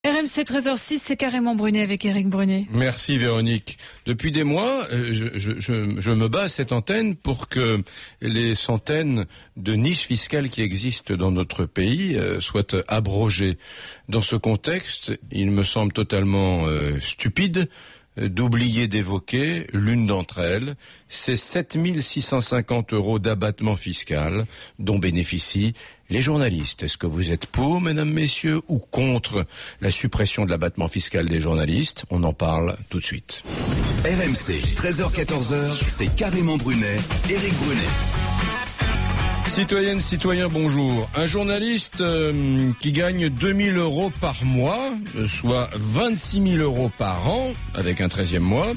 RMC 13h06, c'est carrément Brunet avec Éric Brunet. Merci Véronique. Depuis des mois, je me bats à cette antenne pour que les centaines de niches fiscales qui existent dans notre pays soient abrogées. Dans ce contexte, il me semble totalement stupide d'oublier d'évoquer l'une d'entre elles, c'est 7 650 € d'abattement fiscal dont bénéficient les journalistes. Est-ce que vous êtes pour, mesdames, messieurs, ou contre la suppression de l'abattement fiscal des journalistes? On en parle tout de suite. RMC, 13h-14h, c'est carrément Brunet, Éric Brunet. Citoyennes, citoyens, bonjour. Un journaliste qui gagne 2 000 € par mois, soit 26 000 € par an, avec un 13e mois,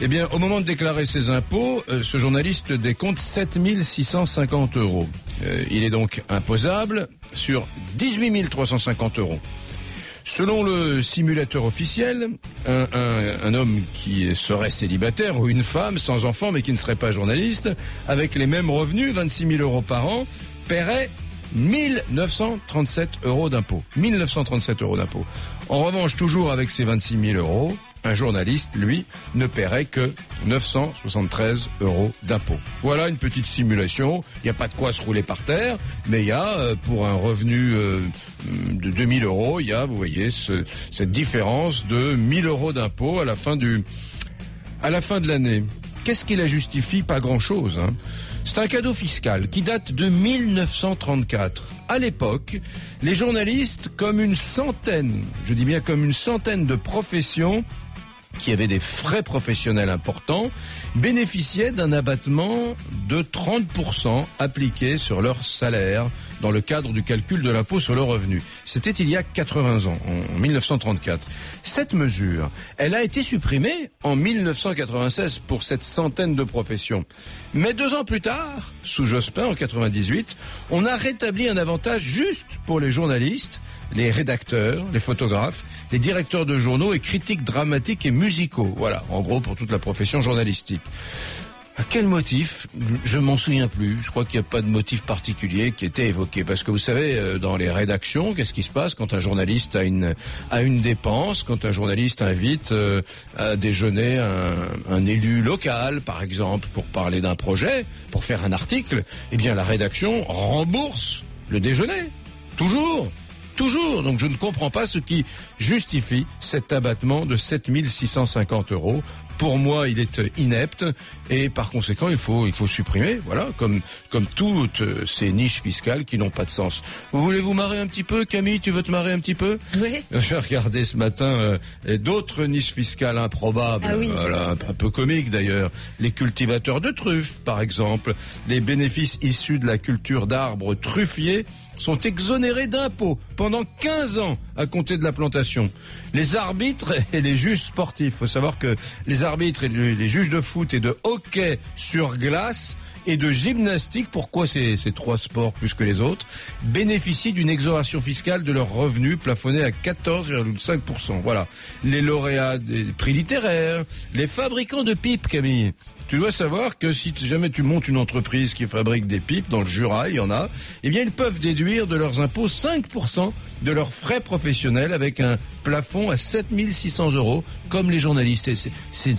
eh bien, au moment de déclarer ses impôts, ce journaliste décompte 7 650 €. Il est donc imposable sur 18 350 €. Selon le simulateur officiel, un homme qui serait célibataire ou une femme sans enfant mais qui ne serait pas journaliste, avec les mêmes revenus, 26 000 € par an, paierait 1 937 € d'impôts. 1 937 € d'impôts. En revanche, toujours avec ces 26 000 €, un journaliste, lui, ne paierait que 973 € d'impôts. Voilà une petite simulation. Il n'y a pas de quoi se rouler par terre, mais il y a, pour un revenu de 2 000 €, il y a, vous voyez, cette différence de 1 000 € d'impôts à la fin de l'année. Qu'est-ce qui la justifie? Pas grand-chose, hein. C'est un cadeau fiscal qui date de 1934. À l'époque, les journalistes, comme une centaine, je dis bien comme une centaine de professions, qui avaient des frais professionnels importants, bénéficiaient d'un abattement de 30% appliqué sur leur salaire dans le cadre du calcul de l'impôt sur le revenu. C'était il y a 80 ans, en 1934. Cette mesure, elle a été supprimée en 1996 pour cette centaine de professions. Mais 2 ans plus tard, sous Jospin en 98, on a rétabli un avantage juste pour les journalistes, les rédacteurs, les photographes, les directeurs de journaux et critiques dramatiques et musicaux. Voilà, en gros pour toute la profession journalistique. À quel motif? Je m'en souviens plus. Je crois qu'il n'y a pas de motif particulier qui était évoqué. Parce que vous savez, dans les rédactions, qu'est-ce qui se passe quand un journaliste a une dépense, quand un journaliste invite à déjeuner un élu local, par exemple, pour parler d'un projet, pour faire un article, eh bien la rédaction rembourse le déjeuner. Toujours. Donc je ne comprends pas ce qui justifie cet abattement de 7 650 €. Pour moi, il est inepte et par conséquent, il faut supprimer, voilà, comme toutes ces niches fiscales qui n'ont pas de sens. Vous voulez vous marrer un petit peu, Camille? Tu veux te marrer un petit peu? Oui. J'ai regardé ce matin d'autres niches fiscales improbables, ah oui. Voilà, un peu comiques d'ailleurs. Les cultivateurs de truffes, par exemple. Les bénéfices issus de la culture d'arbres truffiers sont exonérés d'impôts pendant 15 ans à compter de la plantation. Les arbitres et les juges sportifs, faut savoir que les arbitres et les juges de foot et de hockey sur glace et de gymnastique, pourquoi ces 3 sports plus que les autres, bénéficient d'une exonération fiscale de leurs revenus plafonnés à 14,5%. Voilà. Les lauréats des prix littéraires, les fabricants de pipes, Camille. Tu dois savoir que si jamais tu montes une entreprise qui fabrique des pipes, dans le Jura, il y en a, eh bien ils peuvent déduire de leurs impôts 5% de leurs frais professionnels avec un plafond à 7 600 €, comme les journalistes. Et c'est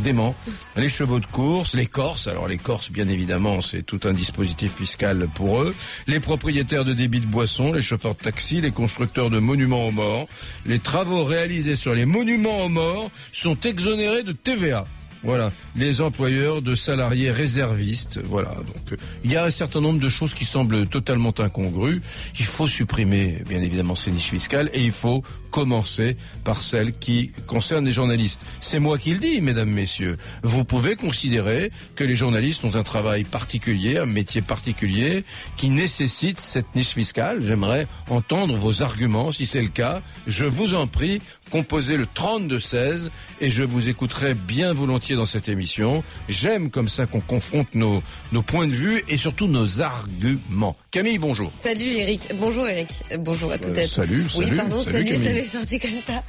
dément. Les chevaux de course, les Corses, alors les Corses, bien évidemment, c'est tout un dispositif fiscal pour eux, les propriétaires de débits de boissons, les chauffeurs de taxi, les constructeurs de monuments aux morts, les travaux réalisés sur les monuments aux morts sont exonérés de TVA. Voilà, les employeurs de salariés réservistes, voilà. Donc, il y a un certain nombre de choses qui semblent totalement incongrues. Il faut supprimer, bien évidemment, ces niches fiscales et il faut commencer par celles qui concernent les journalistes. C'est moi qui le dis, mesdames, messieurs. Vous pouvez considérer que les journalistes ont un travail particulier, un métier particulier qui nécessite cette niche fiscale. J'aimerais entendre vos arguments. Si c'est le cas, je vous en prie, composez le 32-16 et je vous écouterai bien volontiers évoqués dans cette émission. J'aime comme ça qu'on confronte nos points de vue et surtout nos arguments. Camille, bonjour. Salut Eric. Bonjour Eric. Bonjour à toutes et à tous. Salut. Oui, pardon, salut, Camille. ça m'est sorti comme ça.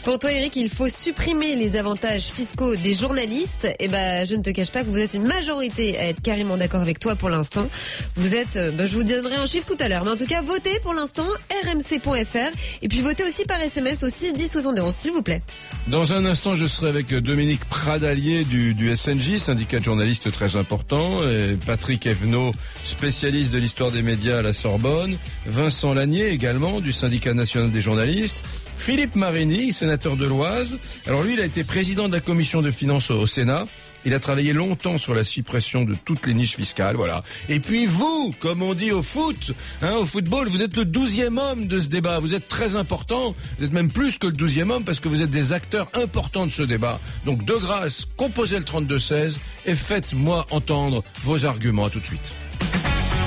Pour toi Eric, il faut supprimer les avantages fiscaux des journalistes. Eh ben, je ne te cache pas que vous êtes une majorité à être carrément d'accord avec toi pour l'instant. Vous êtes, je vous donnerai un chiffre tout à l'heure. Mais en tout cas, votez pour l'instant, rmc.fr. Et puis votez aussi par SMS au 6 10 71, s'il vous plaît. Dans un instant, je serai avec Dominique Pradalier du SNJ, syndicat de journalistes très important, et Patrick Evenot, spécialiste de l'histoire des médias à la Sorbonne, Vincent Lanier également, du syndicat national des journalistes, Philippe Marini, sénateur de l'Oise. Alors lui, il a été président de la commission de finances au Sénat. Il a travaillé longtemps sur la suppression de toutes les niches fiscales, voilà. Et puis vous, comme on dit au foot, au football, vous êtes le 12e homme de ce débat. Vous êtes très important. Vous êtes même plus que le 12e homme parce que vous êtes des acteurs importants de ce débat. Donc, de grâce, composez le 32-16 et faites-moi entendre vos arguments. À tout de suite.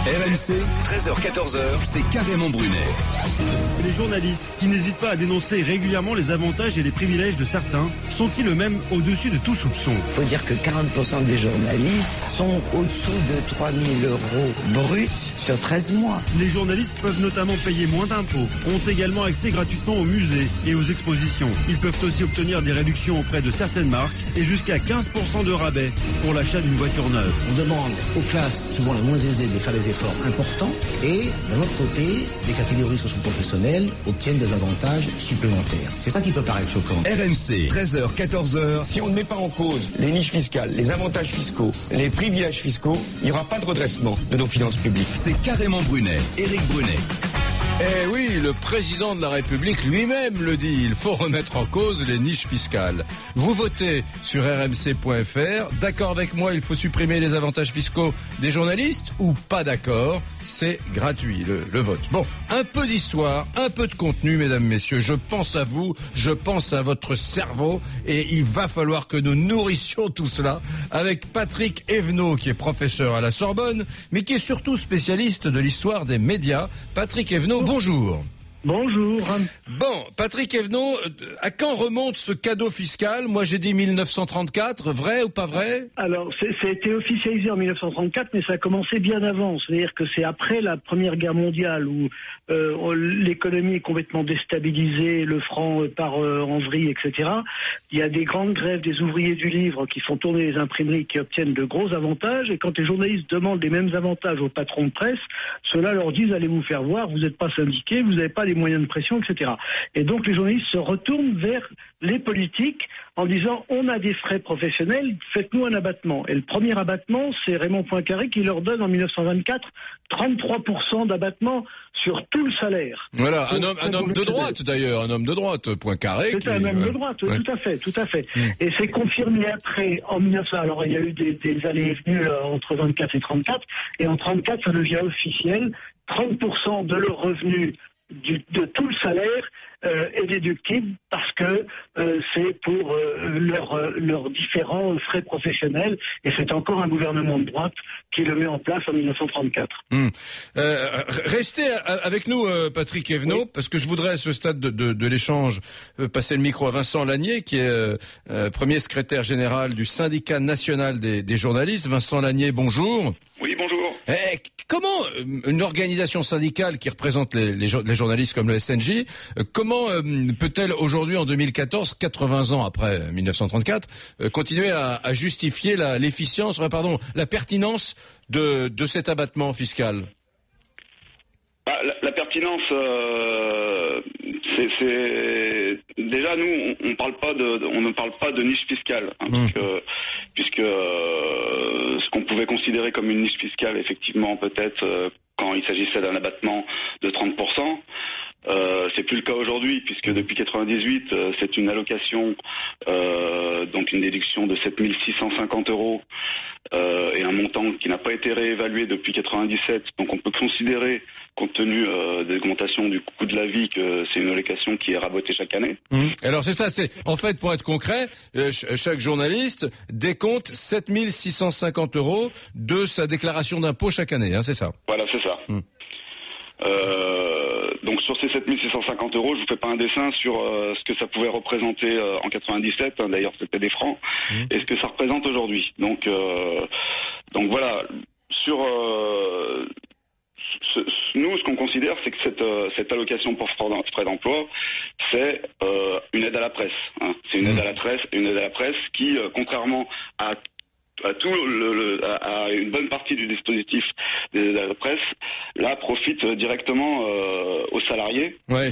RMC, 13h-14h, c'est Carrément Brunet. Les journalistes qui n'hésitent pas à dénoncer régulièrement les avantages et les privilèges de certains sont-ils eux-mêmes au-dessus de tout soupçon? Il faut dire que 40% des journalistes sont au-dessous de 3 000 € bruts sur 13 mois. Les journalistes peuvent notamment payer moins d'impôts, ont également accès gratuitement aux musées et aux expositions. Ils peuvent aussi obtenir des réductions auprès de certaines marques et jusqu'à 15% de rabais pour l'achat d'une voiture neuve. On demande aux classes souvent les moins aisées de faire des efforts importants et d'un autre côté, des catégories socio-professionnelles obtiennent des avantages supplémentaires. C'est ça qui peut paraître choquant. RMC, 13h-14h. Si on ne met pas en cause les niches fiscales, les avantages fiscaux, les privilèges fiscaux, il n'y aura pas de redressement de nos finances publiques. C'est Carrément Brunet, Éric Brunet. Eh oui, le président de la République lui-même le dit, il faut remettre en cause les niches fiscales. Vous votez sur rmc.fr. D'accord avec moi, il faut supprimer les avantages fiscaux des journalistes ou pas d'accord? C'est gratuit, le vote. Bon, un peu d'histoire, un peu de contenu, mesdames, messieurs. Je pense à vous, je pense à votre cerveau et il va falloir que nous nourrissions tout cela avec Patrick Evenot, qui est professeur à la Sorbonne, mais qui est surtout spécialiste de l'histoire des médias. Patrick Evenot, bonjour. Bonjour. Bon, Patrick Evenot, à quand remonte ce cadeau fiscal? Moi, j'ai dit 1934, vrai ou pas vrai? Alors, ça a été officialisé en 1934, mais ça a commencé bien avant. C'est-à-dire que c'est après la Première Guerre mondiale où l'économie est complètement déstabilisée, le franc part en vrille, etc. Il y a des grandes grèves des ouvriers du livre qui font tourner les imprimeries, qui obtiennent de gros avantages. Et quand les journalistes demandent les mêmes avantages aux patrons de presse, ceux-là leur disent « allez vous faire voir, vous n'êtes pas syndiqués, vous n'avez pas les moyens de pression, etc. » Et donc les journalistes se retournent vers les politiques en disant on a des frais professionnels, faites-nous un abattement. Et le premier abattement, c'est Raymond Poincaré qui leur donne en 1924 33% d'abattement sur tout le salaire. Voilà, un homme de droite d'ailleurs, un homme de droite, Poincaré. C'est un homme de droite, oui, ouais. tout à fait. Et c'est confirmé après, en 1900, alors il y a eu des allées et venues entre 24 et 34, et en 34, ça devient officiel, 30% de leur revenu de tout le salaire est déductible parce que c'est pour leurs différents frais professionnels, et c'est encore un gouvernement de droite qui le met en place en 1934. Restez avec nous, Patrick Evenot, oui, parce que je voudrais à ce stade de l'échange passer le micro à Vincent Lanier, qui est premier secrétaire général du syndicat national des journalistes. Vincent Lanier, bonjour. Oui, bonjour. Comment une organisation syndicale qui représente les journalistes comme le SNJ, comment peut-elle aujourd'hui, en 2014, 80 ans après 1934, continuer à justifier la pertinence de cet abattement fiscal? La pertinence, c'est déjà nous on ne parle pas de niche fiscale, puisque ce qu'on pouvait considérer comme une niche fiscale, effectivement, peut-être quand il s'agissait d'un abattement de 30%. C'est plus le cas aujourd'hui, puisque depuis 98, c'est une allocation, donc une déduction de 7 650 € et un montant qui n'a pas été réévalué depuis 97. Donc on peut considérer, compte tenu des augmentations du coût de la vie, que c'est une allocation qui est rabotée chaque année. Alors c'est ça, c'est en fait, pour être concret, chaque journaliste décompte 7 650 € de sa déclaration d'impôt chaque année, hein, c'est ça? Voilà, c'est ça. Donc sur ces 7 650 euros, je vous fais pas un dessin sur ce que ça pouvait représenter en 97, hein, d'ailleurs c'était des francs, et ce que ça représente aujourd'hui. Donc voilà, sur nous, ce qu'on considère, c'est que cette allocation pour frais d'emploi, c'est une aide à la presse. Hein. C'est une aide à la presse qui, contrairement à une bonne partie du dispositif des aides à la presse, là profite directement aux salariés. Ouais.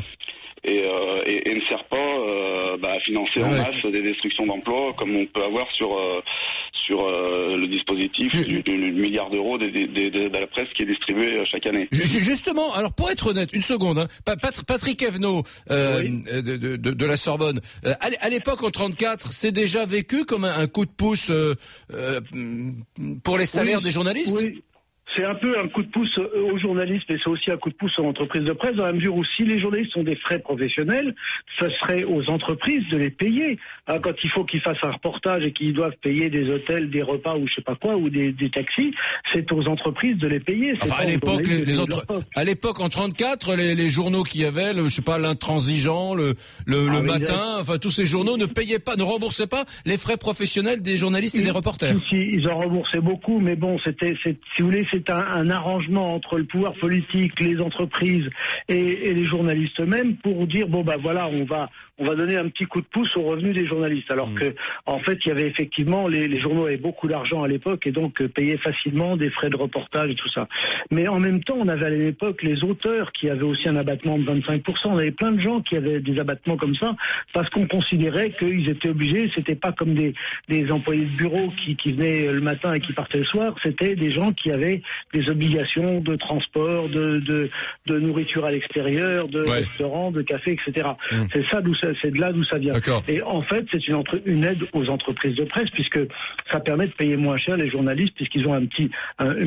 Et ne sert pas à financer en masse des destructions d'emplois comme on peut avoir sur le dispositif du milliard d'euros de la presse qui est distribué chaque année. Justement, alors pour être honnête, une seconde, hein, Patrick Evenot de la Sorbonne, à l'époque en 34, c'est déjà vécu comme un coup de pouce pour les salaires des journalistes. Oui. C'est un peu un coup de pouce aux journalistes, mais c'est aussi un coup de pouce aux entreprises de presse, dans la mesure où si les journalistes ont des frais professionnels, ça serait aux entreprises de les payer. Hein, quand il faut qu'ils fassent un reportage et qu'ils doivent payer des hôtels, des repas ou je sais pas quoi, ou des taxis, c'est aux entreprises de les payer. Enfin, à l'époque, en 34, les journaux qu'il y avait, je sais pas, l'Intransigeant, le Matin, enfin tous ces journaux ne remboursaient pas les frais professionnels des journalistes et des reporters. Si, ils en remboursaient beaucoup, mais bon, si vous voulez, c'est un arrangement entre le pouvoir politique, les entreprises et les journalistes eux-mêmes pour dire bon voilà, on va donner un petit coup de pouce aux revenus des journalistes. Alors que en fait, il y avait effectivement les journaux avaient beaucoup d'argent à l'époque et donc payaient facilement des frais de reportage et tout ça. Mais en même temps, on avait à l'époque les auteurs qui avaient aussi un abattement de 25%. On avait plein de gens qui avaient des abattements comme ça parce qu'on considérait qu'ils étaient obligés. C'était pas comme des employés de bureau qui venaient le matin et qui partaient le soir. C'était des gens qui avaient des obligations de transport, de nourriture à l'extérieur, de restaurants, de café, etc. C'est de là d'où ça vient. D'accord. Et en fait, c'est une aide aux entreprises de presse puisque ça permet de payer moins cher les journalistes puisqu'ils ont une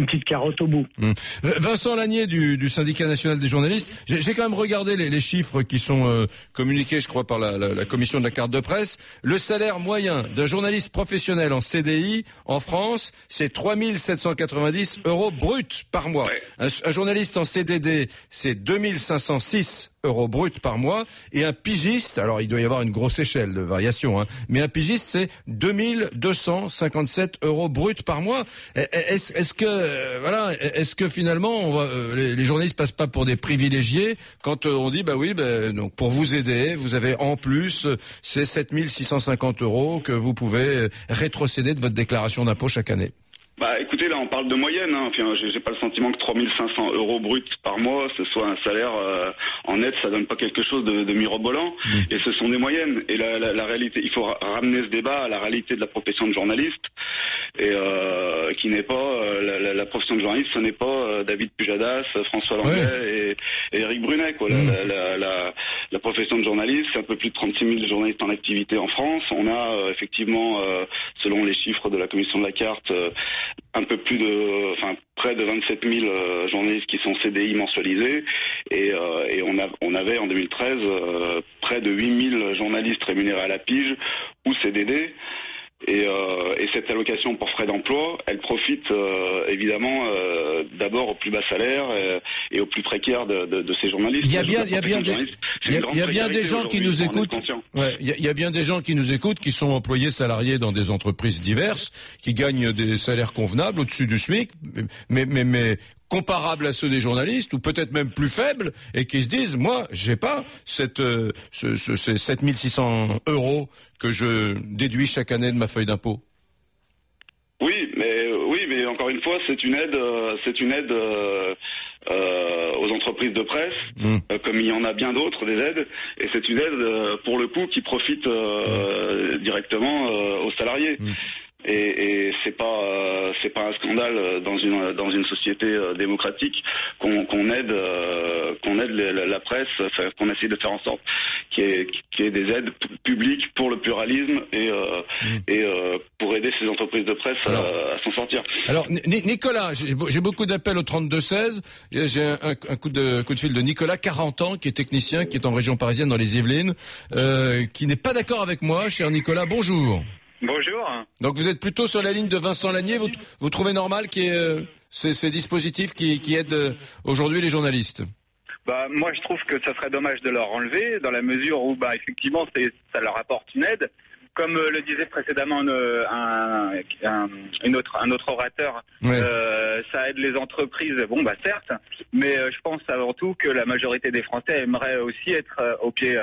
petite carotte au bout. Vincent Lanier du syndicat national des journalistes, j'ai quand même regardé les chiffres qui sont communiqués, je crois, par la commission de la carte de presse. Le salaire moyen d'un journaliste professionnel en CDI en France, c'est 3 790 euros brut par mois. Ouais. Un journaliste en CDD, c'est 2506 euros bruts par mois, et un pigiste, alors il doit y avoir une grosse échelle de variation, hein, mais un pigiste c'est 2257 euros bruts par mois. Est-ce que finalement les journalistes passent pas pour des privilégiés quand on dit donc pour vous aider, vous avez en plus ces 7650 euros que vous pouvez rétrocéder de votre déclaration d'impôt chaque année? Écoutez, là on parle de moyenne, hein. Enfin, j'ai pas le sentiment que 3500 euros bruts par mois ce soit un salaire en net, ça donne pas quelque chose de mirobolant, et ce sont des moyennes. Et la réalité, il faut ramener ce débat à la réalité de la profession de journaliste, et qui n'est pas la profession de journaliste, ce n'est pas David Pujadas, François Langlais et Éric Brunet, quoi. La profession de journaliste, c'est un peu plus de 36 000 journalistes en activité en France. On a effectivement, selon les chiffres de la commission de la carte, près de 27 000 journalistes qui sont CDI mensualisés, et on avait en 2013 près de 8 000 journalistes rémunérés à la pige ou CDD. Et cette allocation pour frais d'emploi, elle profite évidemment d'abord aux plus bas salaires et aux plus précaires de ces journalistes. Il y a bien des gens qui nous écoutent. Il y a bien des gens qui nous écoutent, qui sont employés salariés dans des entreprises diverses, qui gagnent des salaires convenables au-dessus du SMIC, mais comparables à ceux des journalistes, ou peut-être même plus faibles, et qui se disent, moi, j'ai pas ces 7600 euros que je déduis chaque année de ma feuille d'impôt. Oui, mais encore une fois, c'est une aide aux entreprises de presse, comme il y en a bien d'autres des aides, et c'est une aide pour le coup qui profite directement aux salariés. Et c'est pas un scandale dans une société démocratique qu'on aide la presse, qu'on essaie de faire en sorte qu'il y ait des aides publiques pour le pluralisme et pour aider ces entreprises de presse à s'en sortir. Alors Nicolas, j'ai beaucoup d'appels au 32-16. J'ai un coup de fil de Nicolas, 40 ans, qui est technicien, qui est en région parisienne dans les Yvelines, qui n'est pas d'accord avec moi. Cher Nicolas, bonjour. Bonjour. Donc vous êtes plutôt sur la ligne de Vincent Lanier. Vous trouvez normal qu'il y ait ces dispositifs qui aident aujourd'hui les journalistes? Moi, je trouve que ça serait dommage de leur enlever, dans la mesure où, effectivement, ça leur apporte une aide. Comme le disait précédemment un autre orateur, ça aide les entreprises. Certes, mais je pense avant tout que la majorité des Français aimeraient aussi être au pied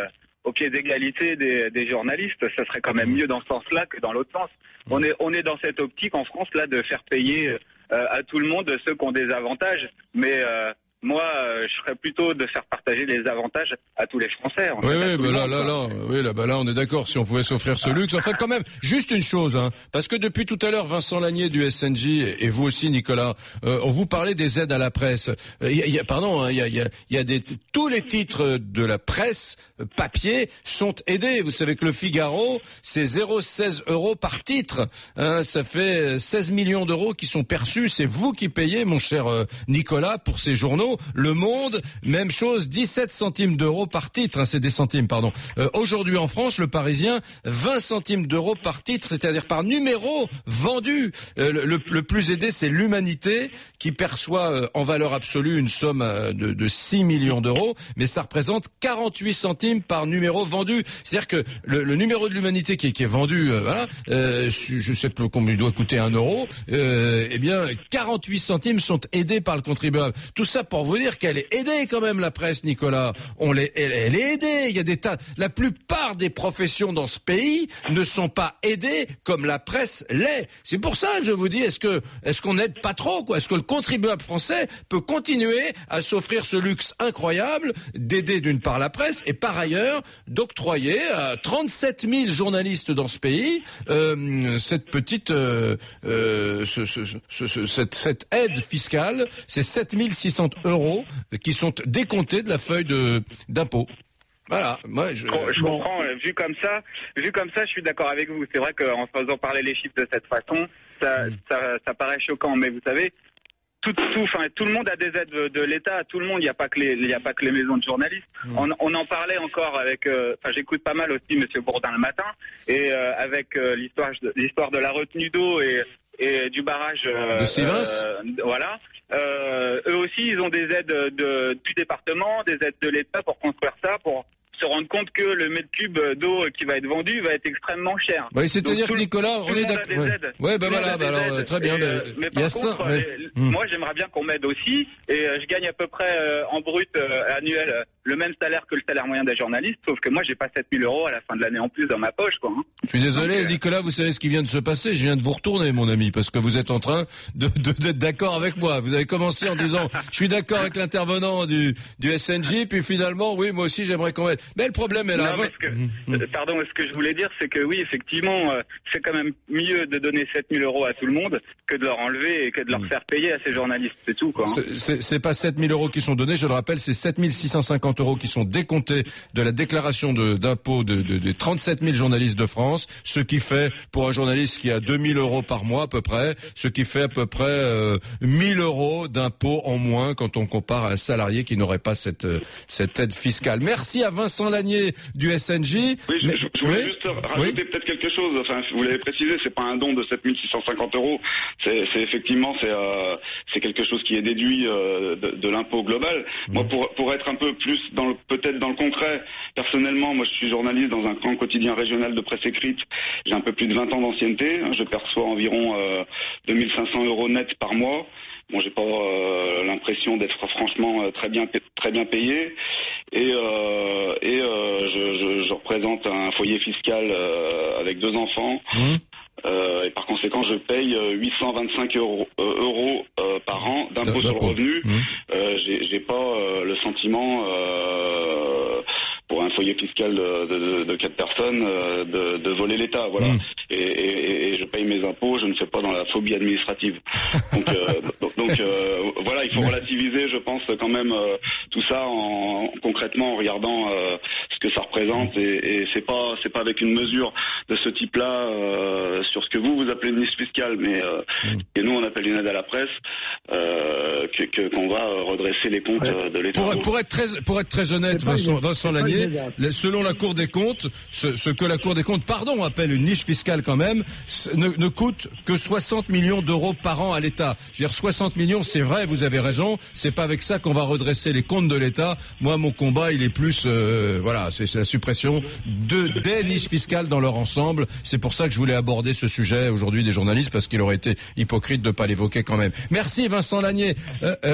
d'égalité des journalistes. Ça serait quand même mieux dans ce sens-là que dans l'autre sens. On est dans cette optique en France là de faire payer à tout le monde ceux qui ont des avantages, mais moi, je serais plutôt de faire partager les avantages à tous les Français. Là, on est d'accord. Si on pouvait s'offrir ce luxe, en fait, quand même, juste une chose, parce que depuis tout à l'heure, Vincent Lagnier du SNJ et vous aussi, Nicolas, on vous parlait des aides à la presse. Tous les titres de la presse papier sont aidés. Vous savez que le Figaro, c'est 0,16 € par titre. Ça fait 16 millions d'euros qui sont perçus. C'est vous qui payez, mon cher Nicolas, pour ces journaux. Le Monde, même chose, 17 centimes d'euros par titre, c'est des centimes, pardon. Aujourd'hui en France, Le Parisien, 20 centimes d'euros par titre, c'est-à-dire par numéro vendu. Le plus aidé, c'est l'Humanité, qui perçoit en valeur absolue une somme de 6 millions d'euros, mais ça représente 48 centimes par numéro vendu. C'est-à-dire que le numéro de l'Humanité qui est vendu, je sais plus combien il doit coûter 1 €, 48 centimes sont aidés par le contribuable. Tout ça pour vous dire qu'elle est aidée quand même, la presse, Nicolas. Elle est aidée. Il y a des tas. La plupart des professions dans ce pays ne sont pas aidées comme la presse l'est. C'est pour ça que je vous dis, est-ce qu'on n'aide pas trop, quoi? Est-ce que le contribuable français peut continuer à s'offrir ce luxe incroyable d'aider d'une part la presse et par ailleurs d'octroyer à 37 000 journalistes dans ce pays cette petite cette aide fiscale, c'est 7 600 € qui sont décomptés de la feuille d'impôt. Voilà, moi je comprends. Vu comme ça, je suis d'accord avec vous. C'est vrai qu'en faisant parler les chiffres de cette façon, ça paraît choquant. Mais vous savez, tout le monde a des aides de l'État. Tout le monde. Il n'y a pas que les maisons de journalistes. On en parlait encore avec. J'écoute pas mal aussi Monsieur Bourdin le matin et avec l'histoire de la retenue d'eau et du barrage de Sivens. Voilà. Eux aussi, ils ont des aides du département, des aides de l'État pour construire ça, pour se rendre compte que le mètre cube d'eau qui va être vendu va être extrêmement cher. C'est-à-dire que Nicolas, on est d'accord. Très bien. Mais par contre, moi j'aimerais bien qu'on m'aide aussi, et je gagne à peu près en brut annuel le même salaire que le salaire moyen d'un journaliste, sauf que moi j'ai pas 7 000 € à la fin de l'année en plus dans ma poche, quoi. Je suis désolé, Nicolas, vous savez ce qui vient de se passer. Je viens de vous retourner, mon ami, parce que vous êtes en train d'être d'accord avec moi. Vous avez commencé en disant je suis d'accord avec l'intervenant du SNJ, puis finalement oui, moi aussi j'aimerais qu'on m'aide. Mais le problème est là. Ce que je voulais dire, c'est que oui, effectivement, c'est quand même mieux de donner 7 000 € à tout le monde que de leur enlever et que de leur faire payer à ces journalistes. C'est tout, quoi. C'est pas 7 000 € qui sont donnés, je le rappelle, c'est 7 650 € qui sont décomptés de la déclaration d'impôt de 37 000 journalistes de France, ce qui fait, pour un journaliste qui a 2 000 € par mois à peu près, ce qui fait à peu près 1 000 € d'impôt en moins quand on compare à un salarié qui n'aurait pas cette aide fiscale. Merci à Vincent Lagnier du SNJ. Oui, je voulais juste rajouter peut-être quelque chose. Enfin, vous l'avez précisé, c'est pas un don de 7 650 €. C'est effectivement c'est quelque chose qui est déduit de l'impôt global. Moi, pour être un peu plus peut-être dans le concret, personnellement, moi je suis journaliste dans un grand quotidien régional de presse écrite. J'ai un peu plus de 20 ans d'ancienneté. Je perçois environ 2 500 € net par mois. Bon, j'ai pas l'impression d'être franchement très bien payé, et je représente un foyer fiscal avec 2 enfants. Et par conséquent, je paye 825 € par an d'impôt sur le revenu. J'ai pas le sentiment, pour un foyer fiscal de 4 personnes, de voler l'État, voilà. Et je paye mes impôts, je ne fais pas dans la phobie administrative. Donc voilà, il faut relativiser, je pense, quand même tout ça concrètement en regardant ce que ça représente, et c'est pas avec une mesure de ce type-là sur ce que vous appelez une niche fiscale, mais que nous on appelle une aide à la presse, qu'on va redresser les comptes de l'État. Pour être très honnête, Vincent Lagnier, selon la Cour des comptes, ce que la Cour des comptes, appelle une niche fiscale quand même, ne coûte que 60 millions d'euros par an à l'État. Je veux dire, 60 millions, c'est vrai, vous avez raison, c'est pas avec ça qu'on va redresser les comptes de l'État. Moi, mon combat, il est plus, c'est la suppression des niches fiscales dans leur ensemble. C'est pour ça que je voulais aborder ce sujet aujourd'hui des journalistes, parce qu'il aurait été hypocrite de pas l'évoquer quand même. Merci Vincent Lagnier.